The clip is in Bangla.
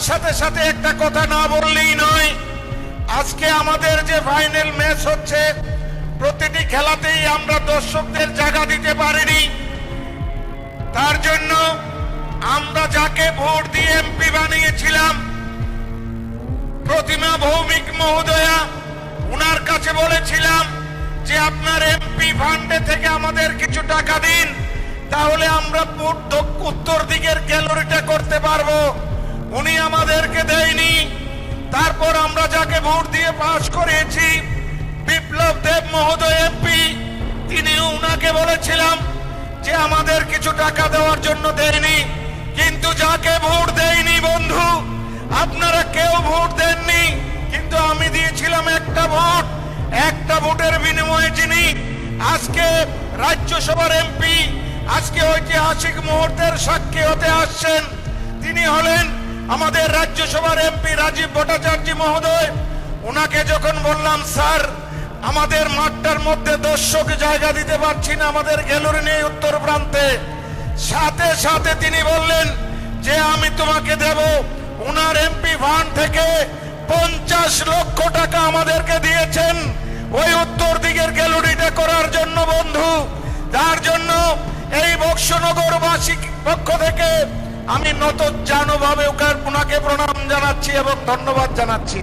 সাথে সাথে একটা কথা না বললেই নয়, আজকে আমাদের যে ফাইনাল ম্যাচ হচ্ছে প্রতিটি খেলাতেই আমরা দর্শকদের জায়গা দিতে পারিনি। তার জন্য আমরা যাকে ভোট দিয়ে এমপি বানিয়েছিলাম প্রতিমা ভৌমিক মহোদয়া, উনার কাছে বলেছিলাম যে আপনার এমপি ফান্ডে থেকে আমাদের কিছু টাকা দিন, তাহলে আমরা উত্তর দিকের গ্যালারিটা করতে পারবো। উনি আমাদেরকে দেয়নি। তারপর আমরা যাকে ভোট দিয়ে পাশ করিয়েছি বিপ্লব দেব মহোদয় এমপি, তিনিও উনাকে বলেছিলাম যে আমাদের কিছু টাকা দেওয়ার জন্য দেয়নি। কিন্তু যাকে ভোট দেয়নি বন্ধু, আপনারা কেউ ভোট দেননি, কিন্তু আমি দিয়েছিলাম একটা ভোট। একটা ভোটের বিনিময়ে যিনি আজকে রাজ্যসভার এমপি, আজকে ঐতিহাসিক মুহূর্তের সাক্ষী হতে আসছেন, তিনি হলেন আমাদের রাজ্যসভার এমপি রাজীব ভট্টাচার্য মহোদয়। ওনাকে যখন বললাম স্যার আমাদের মাঠটার মধ্যে দর্শক জায়গা দিতে পারছি না, আমাদের গ্যালারি নেই উত্তর প্রান্তে, সাথে সাথে তিনি বললেন যে আমি তোমাকে দেব। ওনার এমপি ফান্ড থেকে 50 লক্ষ টাকা আমাদেরকে দিয়েছেন ওই উত্তর দিকের গ্যালারিটা করার জন্য বন্ধু। তার জন্য এই বক্সনগরবাসী পক্ষ থেকে আমি নতজানুভাবে ওনাকে প্রণাম জানাচ্ছি এবং ধন্যবাদ জানাচ্ছি।